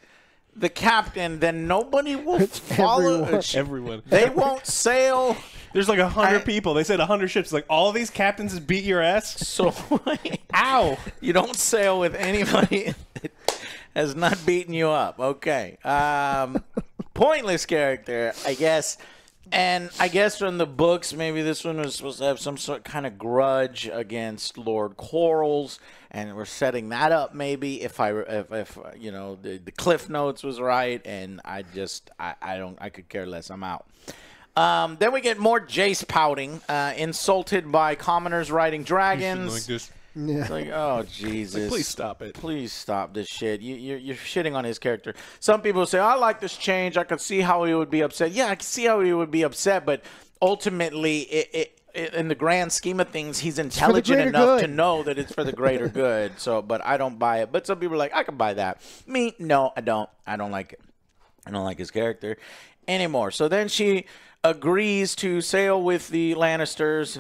A: the captain, then nobody will follow.
C: Everyone.
A: They won't sail.
C: There's like 100 people. They said 100 ships. Like, all these captains just beat your ass?
A: So, ow! You don't sail with anybody that has not beaten you up. Okay. Pointless character, I guess. And I guess from the books, maybe this one was supposed to have some sort kind of grudge against Lord Quarrels, and we're setting that up. Maybe if you know the Cliff Notes was right, and I could care less. I'm out. Then we get more Jace pouting, insulted by commoners riding dragons.
C: Like this.
B: Yeah.
A: It's like, oh Jesus!
C: Like, please stop it.
A: Please stop this shit. You're shitting on his character. Some people say, I like this change. I could see how he would be upset. Yeah, I can see how he would be upset, but ultimately, in the grand scheme of things, he's intelligent enough to know that it's for the greater good. So, but I don't buy it. But some people are like, I can buy that. Me, no, I don't. I don't like it. I don't like his character anymore. So then she agrees to sail with the Lannisters.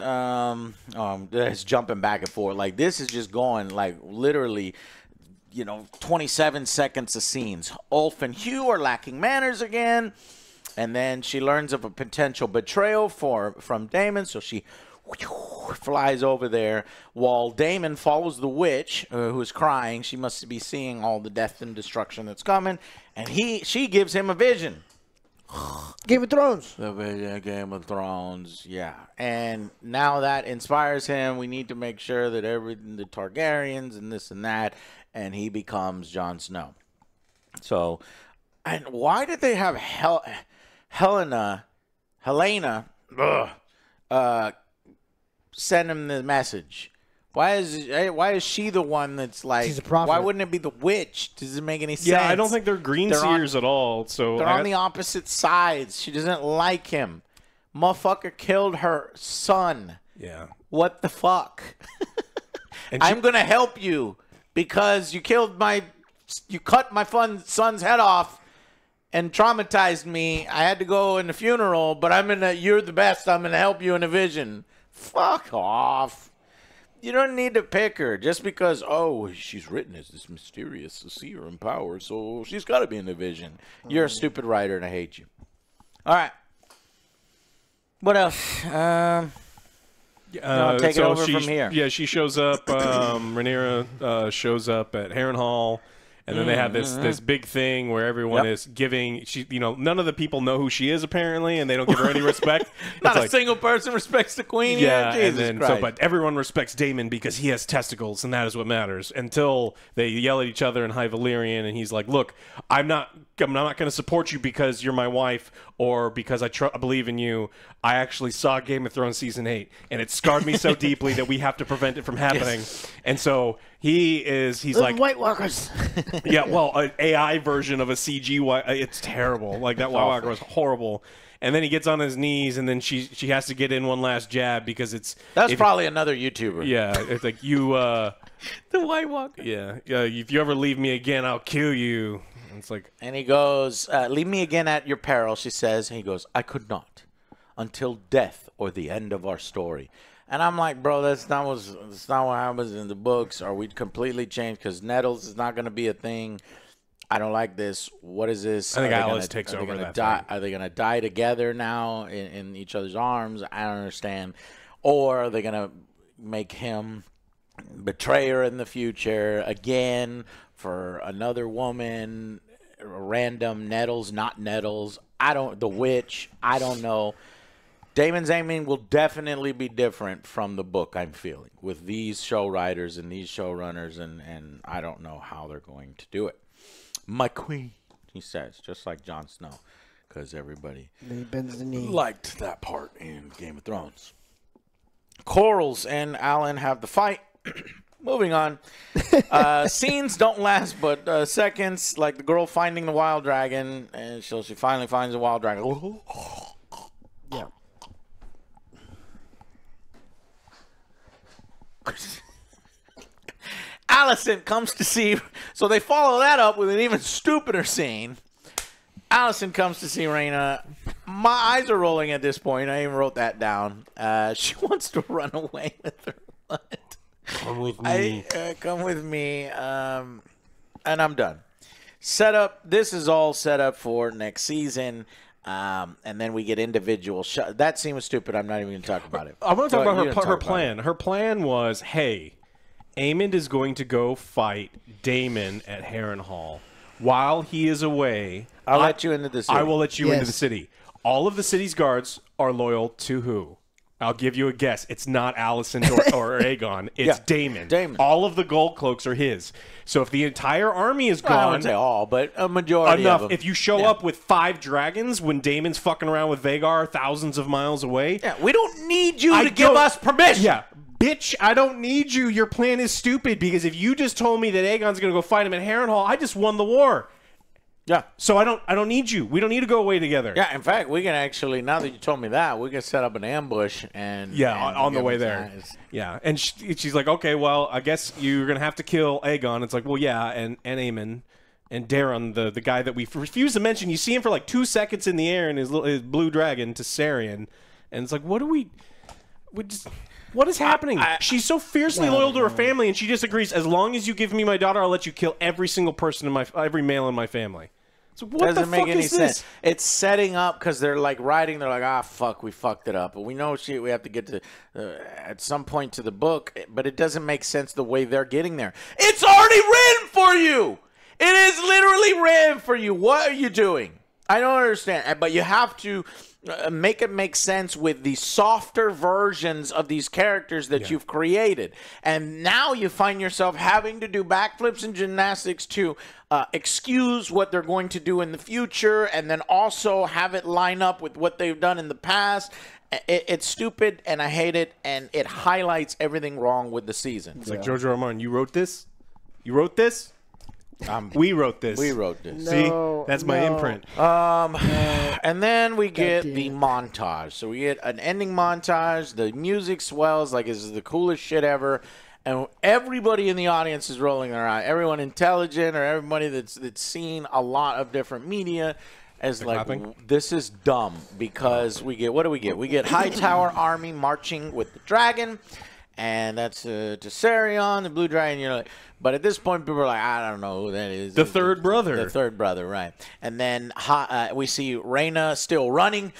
A: It's jumping back and forth. Like, this is just going, like, literally, 27 seconds of scenes. Ulf and Hugh are lacking manners again. And then she learns of a potential betrayal from Daemon, so she flies over there while Daemon follows the witch who's crying. She must be seeing all the death and destruction that's coming. And she gives him a vision.
B: Game of Thrones.
A: The vision, Game of Thrones, yeah. And now that inspires him. We need to make sure that the Targaryens and this and that, and he becomes Jon Snow. So, and why did they have Helena send him the message? Why is she the one that's like?
B: She's a prophet.
A: Why wouldn't it be the witch? Does it make any sense?
C: Yeah, I don't think they're green seers at all. So
A: They're on the opposite sides. She doesn't like him. Motherfucker killed her son.
C: Yeah.
A: What the fuck? I'm gonna help you because you cut my son's head off and traumatized me. I had to go in the funeral, but you're the best. I'm gonna help you in a vision. Fuck off. You don't need to pick her just because, she's written as this mysterious seer and power, so she's got to be in the vision. You're a stupid writer, and I hate you. All right. What else? Take it over from here.
C: Yeah, she shows up. Rhaenyra shows up at Harrenhal. And then they have this big thing where everyone is giving none of the people know who she is apparently, and they don't give her any respect.
A: Not a single person respects the queen.
C: Yeah,
A: here? Jesus
C: and then
A: Christ.
C: but everyone respects Daemon because he has testicles, and that is what matters. Until they yell at each other in High Valyrian, and he's like, "Look, I'm not going to support you because you're my wife or because I believe in you. I actually saw Game of Thrones season 8, and it scarred me so deeply that we have to prevent it from happening." Yes. And so he's like
B: White Walkers.
C: Yeah, well, an AI version of a CG. It's terrible. Like that White Walker was horrible. and then he gets on his knees, and then she has to get in one last jab because
A: That's probably another YouTuber.
C: Yeah, it's like you.
A: The White Walker.
C: Yeah, if you ever leave me again, I'll kill you. And it's like,
A: and he goes, "Leave me again at your peril," she says. And he goes, "I could not, until death or the end of our story." And I'm like, bro, that's not what happens in the books. Or we'd completely change because Nettles is not going to be a thing. I don't like this. What is this?
C: I think Alice takes over that
A: die,
C: thing.
A: Are they going to die together now in each other's arms? I don't understand. Or are they going to make him betray her in the future again for another woman, random Nettles, not Nettles? The witch. I don't know. Damon's aiming will definitely be different from the book, I'm feeling, with these show writers and these showrunners, and I don't know how they're going to do it. My queen, he says, just like Jon Snow, because everybody
B: He bends the knee.
A: liked that part in Game of Thrones. Corals and Alan have the fight. Moving on. Scenes don't last but seconds, like the girl finding the wild dragon, and so she finally finds the wild dragon.
B: Yeah.
A: Allison comes to see, so they follow that up with an even stupider scene. Allison comes to see Raina. My eyes are rolling at this point. I even wrote that down. She wants to run away with her. What?
C: come with me.
A: Come with me. And I'm done. This is all set up for next season. And then we get individual shots. That scene was stupid. I'm not even going to talk about it.
C: I want to talk about her
A: her
C: plan. Her plan was, hey, Aemond is going to go fight Daemon at Harrenhal. While he is away,
A: I'll let you into the city.
C: I will let you
B: Yes.
C: into the city. All of the city's guards are loyal to who? I'll give you a guess. It's not Alicent or Aegon. It's
A: Yeah,
C: Daemon.
A: Daemon.
C: All of the gold cloaks are his. So if the entire army is
A: Well, I
C: gone,
A: wouldn't say all, but a majority
C: enough.
A: of them.
C: If you show up with 5 dragons when Daemon's fucking around with Vhagar thousands of miles away,
A: Yeah, we don't need you to give
C: don't-
A: us permission.
C: Yeah. Bitch, I don't need you. Your plan is stupid because if you just told me that Aegon's going to go fight him at Harrenhal, I just won the war.
A: Yeah.
C: So I don't need you. We don't need to go away together.
A: Yeah, in fact, we can actually, now that you told me that, we can set up an ambush and...
C: Yeah,
A: and
C: on the
A: give
C: way
A: us
C: there.
A: eyes.
C: Yeah, and she's like, okay, well, I guess you're going to have to kill Aegon. It's like, well, yeah, and Aemon and Daron, the guy that we refuse to mention. You see him for like 2 seconds in the air in his blue dragon to Sarian. And it's like, what is happening? She's so fiercely loyal to her family, and she just agrees, as long as you give me my daughter, I'll let you kill every single person every male in my family. So what
A: Doesn't
C: the
A: make
C: fuck
A: any
C: is
A: sense.
C: this?
A: It's setting up because they're like writing. They're like, fuck, we fucked it up. But we know we have to get to at some point to the book. But it doesn't make sense the way they're getting there. It's already written for you. It is literally written for you. What are you doing? I don't understand. But you have to make it make sense with the softer versions of these characters that you've created. And now you find yourself having to do backflips and gymnastics to excuse what they're going to do in the future and then also have it line up with what they've done in the past. It's stupid, and I hate it, and it highlights everything wrong with the season.
C: It's like, George R. R. Martin, you wrote this? You wrote this? We wrote this.
A: We wrote this.
C: See? That's my imprint.
A: And then we get
B: damn
A: the
B: it.
A: montage. So we get an ending montage. The music swells like this is the coolest shit ever. And everybody in the audience is rolling their eye. Everyone intelligent or everybody that's seen a lot of different media is like,
C: clapping?
A: this is dumb because we get, what do we get? We get Hightower Army marching with the dragon. And that's Tessarion, the blue dragon. You know, but at this point, people are like, I don't know who that is.
C: The third brother.
A: The third brother, right. And then we see Rhaena still running.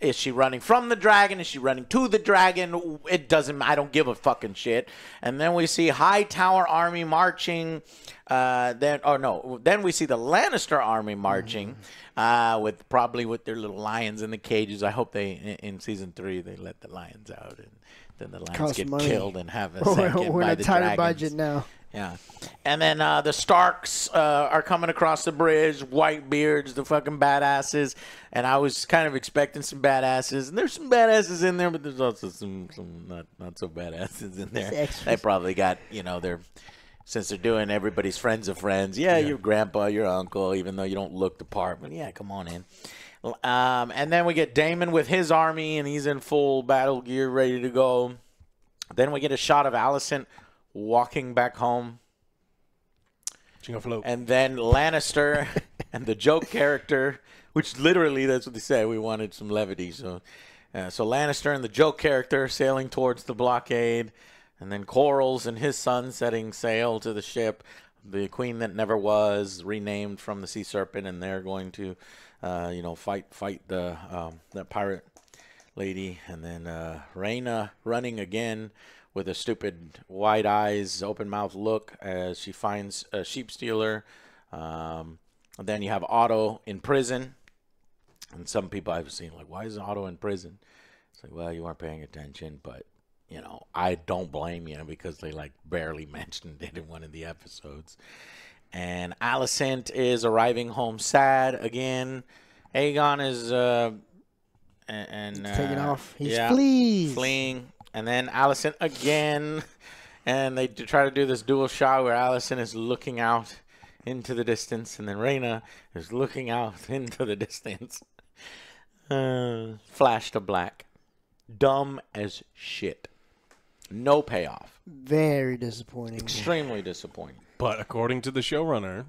A: Is she running from the dragon? Is she running to the dragon? It doesn't. I don't give a fucking shit. And then we see Hightower Army marching. Then we see the Lannister army marching, with their little lions in the cages. I hope in season 3 they let the lions out and then the lions
B: Costs
A: get
B: money.
A: killed and have a second
B: We're
A: by
B: in a
A: the
B: tighter
A: dragons.
B: budget now.
A: Yeah, and then the Starks are coming across the bridge, white beards, the fucking badasses, and I was kind of expecting some badasses, and there's some badasses in there, but there's also some not so badasses in there.
B: Extras.
A: They probably got their since they're doing everybody's friends of friends. Yeah, your grandpa, your uncle, even though you don't look the part. But, yeah, come on in. And then we get Damon with his army, and he's in full battle gear, ready to go. Then we get a shot of Alicent walking back home. And then Lannister and the joke character, which literally that's what they say. We wanted some levity. So Lannister and the joke character sailing towards the blockade. And then Corals and his son setting sail to the ship. The Queen That Never Was, renamed from the Sea Serpent. And they're going to, fight the pirate lady. And then Rhaena running again with a stupid wide eyes, open mouth look as she finds a sheep stealer. And then you have Otto in prison. And some people I've seen like, why is Otto in prison? It's like, well, you weren't paying attention, but I don't blame you because they like barely mentioned it in one of the episodes. And Alicent is arriving home sad again. Aegon is
B: taking off. He's
A: fleeing. And then Alicent again. And they try to do this dual shot where Alicent is looking out into the distance. And then Rhaena is looking out into the distance. Flash to black. Dumb as shit. No payoff.
B: Very disappointing.
A: Extremely disappointing.
C: But according to the showrunner,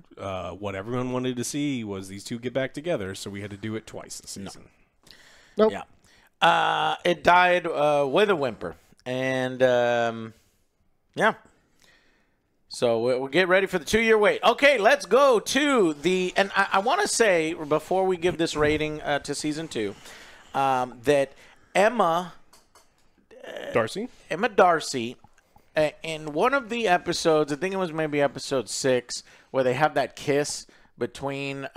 C: what everyone wanted to see was these two get back together, so we had to do it twice this season.
B: Nope.
A: Yeah. It died with a whimper. And, yeah. So we'll get ready for the 2-year wait. Okay, let's go to the – and I want to say before we give this rating to Season 2 that Emma Darcy, in one of the episodes, I think it was maybe episode 6, where they have that kiss between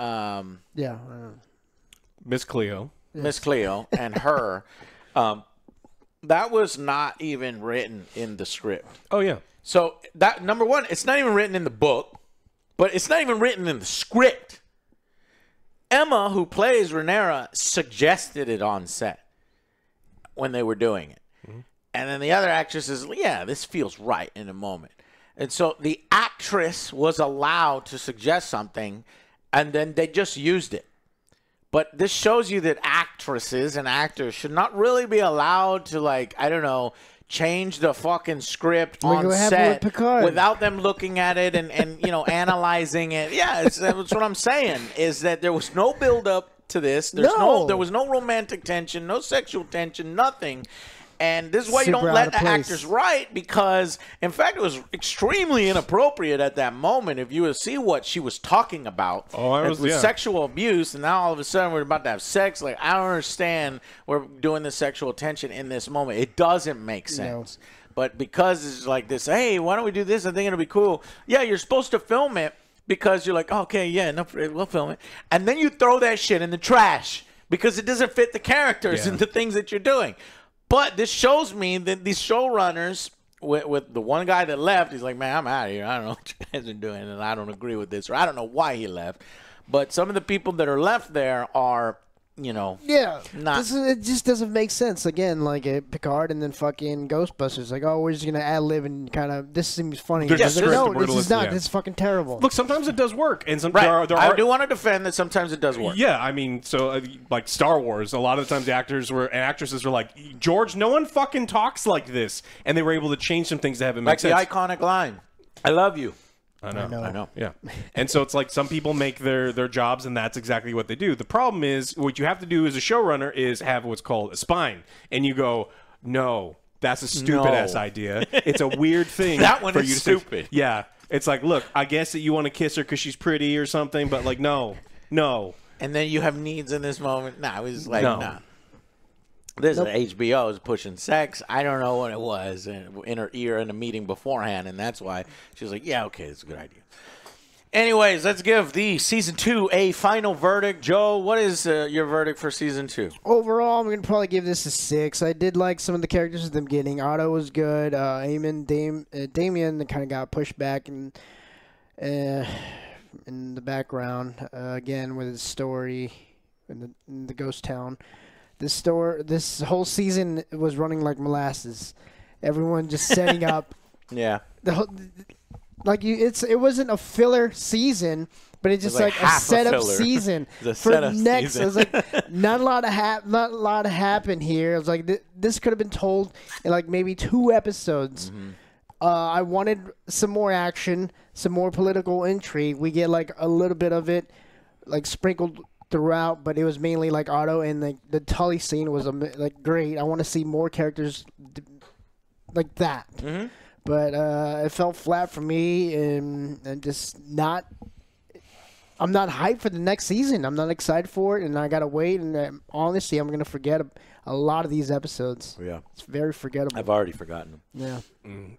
C: Miss Cleo.
A: Miss Cleo and her. That was not even written in the script.
C: Oh, yeah.
A: So, that number one, it's not even written in the book, but it's not even written in the script. Emma, who plays Rhaenyra, suggested it on set when they were doing it. Mm-hmm. And then the other actress is, yeah, this feels right in a moment. And so the actress was allowed to suggest something, and then they just used it. But this shows you that actresses and actors should not really be allowed to, like, I don't know, change the fucking script on set without them looking at it and analyzing it. Yeah, that's what I'm saying, is that there was no build-up to this. There was no romantic tension, no sexual tension, nothing. And this is why you don't let the actors write, because, in fact, it was extremely inappropriate at that moment. If you would see what she was talking about, sexual abuse, and now all of a sudden we're about to have sex. Like, I don't understand. We're doing the sexual tension in this moment. It doesn't make sense. No. But because it's like this, hey, why don't we do this? I think it'll be cool. Yeah, you're supposed to film it because you're like, okay, yeah, no, we'll film it. And then you throw that shit in the trash because it doesn't fit the characters and the things that you're doing. But this shows me that these showrunners, with the one guy that left, he's like, man, I'm out of here. I don't know what you guys are doing, and I don't agree with this, or I don't know why he left. But some of the people that are left there are, not.
B: It just doesn't make sense. Again, like Picard and then fucking Ghostbusters. Like, oh, we're just going to ad-lib and kind of, this seems funny. No, this is not. This is fucking terrible.
C: Look, sometimes it does work. And
A: I do want to defend that sometimes it does work.
C: Yeah, I mean, so like Star Wars, a lot of the times the actors and actresses were like, George, no one fucking talks like this. And they were able to change some things to have it make sense.
A: Like the iconic line, I love you.
C: I know. Yeah. And so it's like some people make their jobs, and that's exactly what they do. The problem is what you have to do as a showrunner is have what's called a spine. And you go, no, that's a stupid-ass idea. It's a weird thing.
A: That one is stupid.
C: Yeah. It's like, look, I guess that you want to kiss her because she's pretty or something, but like, no.
A: And then you have needs in this moment. Nah, it was like, nah. This is HBO is pushing sex. I don't know what it was in her ear in a meeting beforehand, and that's why she was like, yeah, okay, it's a good idea. Anyways, let's give the Season 2 a final verdict. Joe, what is your verdict for Season 2?
B: Overall, I'm going to probably give this a 6. I did like some of the characters at the beginning. Otto was good. Damien kind of got pushed back in the background, again, with his story in the ghost town. This whole season was running like molasses. Everyone just setting up.
A: Yeah.
B: like it wasn't a filler season, but it's just
A: like
B: like a
A: half a
B: setup
A: filler.
B: season
A: The
B: for
A: setup
B: next.
A: season.
B: It was like not a lot happened here. It was like this could have been told in like maybe 2 episodes. I wanted some more action, some more political intrigue. We get like a little bit of it, like sprinkled throughout, but it was mainly like Otto, and the Tully scene was like great. I want to see more characters like that. But it felt flat for me, and just not. I'm not hyped for the next season. I'm not excited for it, and I gotta wait. And honestly, I'm gonna forget a lot of these episodes.
A: Yeah,
B: it's very forgettable.
A: I've already forgotten them.
B: Yeah,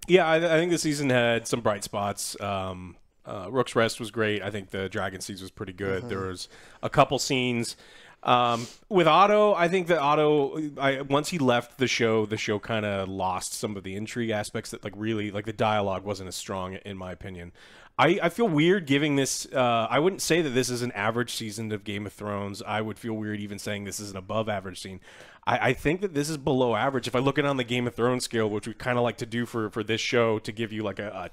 C: Yeah. I think the season had some bright spots. Rook's Rest was great. I think the Dragon Seeds was pretty good. There was a couple scenes. With Otto, I think that Otto, once he left the show kind of lost some of the intrigue aspects that really the dialogue wasn't as strong in my opinion. I feel weird giving this, I wouldn't say that this is an average season of Game of Thrones. I would feel weird even saying this is an above average scene. I think that this is below average. If I look at it on the Game of Thrones scale, which we kind of like to do for this show to give you like a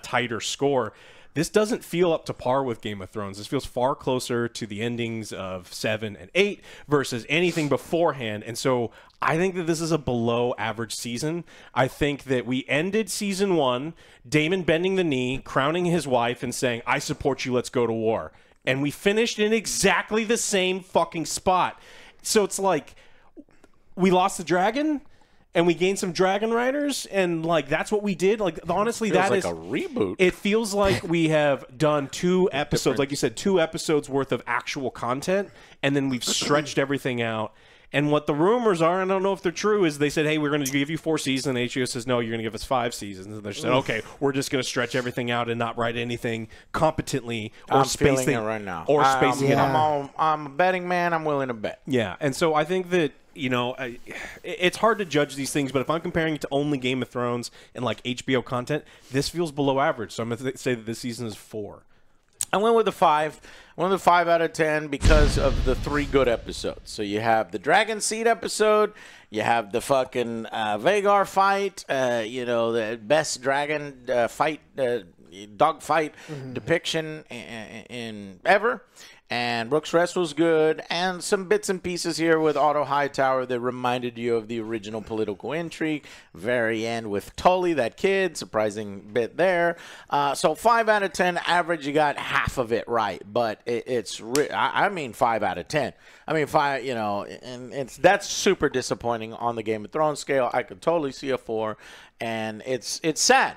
C: tighter score, this doesn't feel up to par with Game of Thrones. This feels far closer to the endings of 7 and 8 versus anything beforehand. And so I think that this is a below average season. I think that we ended season 1, Daemon bending the knee, crowning his wife and saying, "I support you, let's go to war." And we finished in exactly the same fucking spot. So it's like we lost the dragon and we gained some dragon riders, and like that's what we did. Like honestly,
A: Feels
C: that
A: like
C: is
A: a reboot.
C: It feels like we have done 2 episodes, like you said, 2 episodes worth of actual content, and then we've stretched everything out. And what the rumors are, and I don't know if they're true, is they said, "Hey, we're going to give you 4 seasons." And HBO says, "No, you're going to give us 5 seasons." And they said, "Okay, we're just going to stretch everything out and not write anything competently or
A: I'm
C: space
A: feeling
C: thing
A: it right now.
C: or spacing it
B: Yeah.
C: out."
A: I'm a betting man. I'm willing to bet.
C: Yeah, and so I think that, it's hard to judge these things, but if I'm comparing it to only Game of Thrones and like HBO content, this feels below average. So I'm going to say that this season is 4.
A: I went with a 5. I went with a 5 out of 10 because of the 3 good episodes. So you have the Dragon Seed episode, you have the fucking Vagar fight, the best dragon fight, dog fight depiction in ever. And Rook's Rest was good, and some bits and pieces here with Otto Hightower that reminded you of the original political intrigue. Very end with Tully, that kid, surprising bit there. So 5 out of 10 average, you got half of it right, but I mean 5 out of 10. I mean 5, and that's super disappointing on the Game of Thrones scale. I could totally see a 4, and it's sad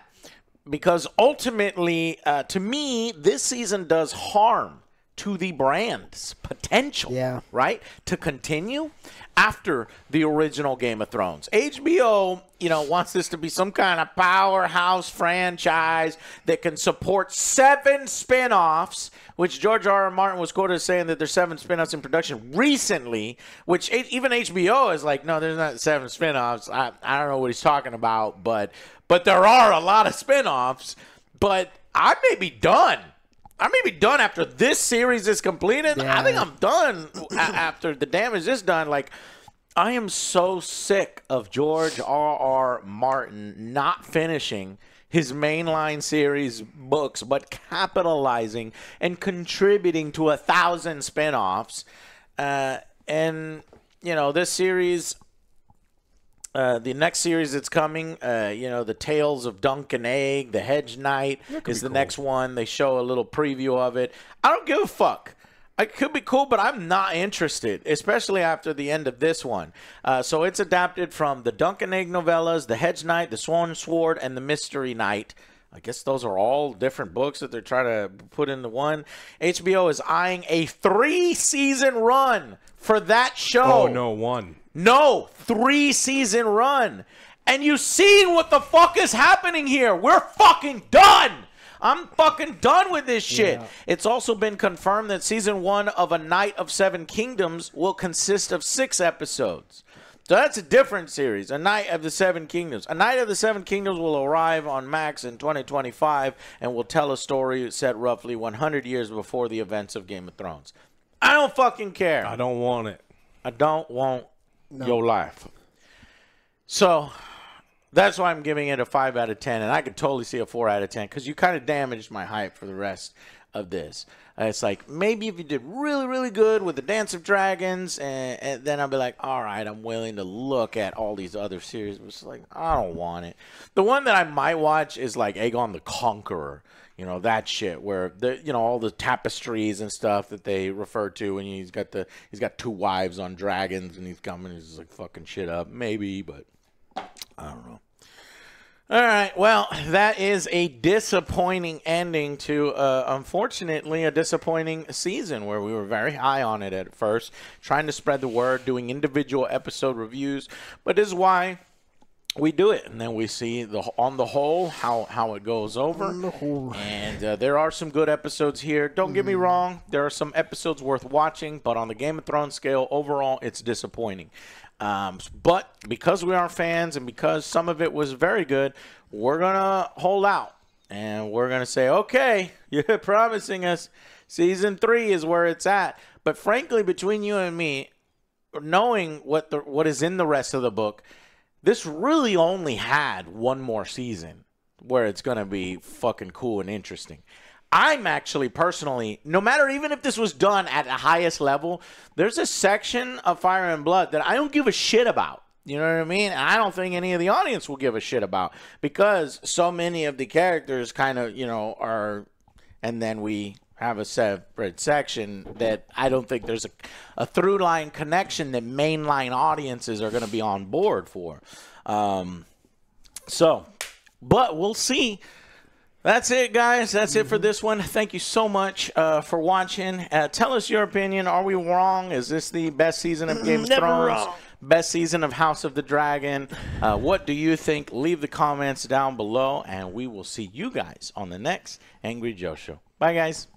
A: because ultimately, to me, this season does harm to the brand's potential, right, to continue after the original Game of Thrones. HBO, wants this to be some kind of powerhouse franchise that can support 7 spinoffs, which George R. R. Martin was quoted as saying that there's 7 spinoffs in production recently, which even HBO is like, no, there's not 7 spinoffs. I don't know what he's talking about, but there are a lot of spinoffs, but I may be done. I may be done after this series is completed.
B: Yeah.
A: I think I'm done after the damage is done. Like, I am so sick of George R. R. Martin not finishing his mainline series books, but capitalizing and contributing to 1,000 spinoffs. And, this series... the next series that's coming, the Tales of Dunk and Egg, the Hedge Knight is the next one. They show a little preview of it. I don't give a fuck. It could be cool, but I'm not interested, especially after the end of this one. So it's adapted from the Dunk and Egg novellas, the Hedge Knight, the Swan Sword, and the Mystery Knight. I guess those are all different books that they're trying to put into one. HBO is eyeing a 3-season run for that show.
C: Oh, no, 1.
A: No, 3-season run. And you see what the fuck is happening here. We're fucking done. I'm fucking done with this shit. Yeah. It's also been confirmed that season 1 of A Night of 7 Kingdoms will consist of 6 episodes. So that's a different series, A Night of the 7 Kingdoms. A Night of the 7 Kingdoms will arrive on Max in 2025 and will tell a story set roughly 100 years before the events of Game of Thrones. I don't fucking care.
C: I don't want it.
A: I don't want your life. So That's why I'm giving it a 5 out of 10, and I could totally see a 4 out of 10 because you kind of damaged my hype for the rest of this. It's like maybe if you did really, really good with the Dance of Dragons, and then I'll be like, all right, I'm willing to look at all these other series. But it's like, I don't want it. The one that I might watch is like Aegon the Conqueror. You know, that shit where all the tapestries and stuff that they refer to, and he's got 2 wives on dragons, and he's coming, he's just like fucking shit up. Maybe, but I don't know. All right, well, that is a disappointing ending to, unfortunately, a disappointing season where we were very high on it at first, trying to spread the word, doing individual episode reviews. But this is why we do it, and then we see on the whole how it goes over. And there are some good episodes here. Don't get me wrong, there are some episodes worth watching, but on the Game of Thrones scale, overall, it's disappointing. But because we are fans and because some of it was very good, we're going to hold out. And we're going to say, okay, you're promising us season 3 is where it's at. But frankly, between you and me, knowing what is in the rest of the book, this really only had one more season where it's going to be fucking cool and interesting. I'm actually personally, no matter even if this was done at the highest level, there's a section of Fire and Blood that I don't give a shit about. You know what I mean? And I don't think any of the audience will give a shit about because so many of the characters kind of, are, and then we have a separate section that I don't think there's a through line connection that mainline audiences are going to be on board for. But we'll see. That's it, guys. That's it for this one. Thank you so much for watching. Tell us your opinion. Are we wrong? Is this the best season of Game of Thrones? Wrong. Best season of House of the Dragon? What do you think? Leave the comments down below, and we will see you guys on the next Angry Joe Show. Bye, guys.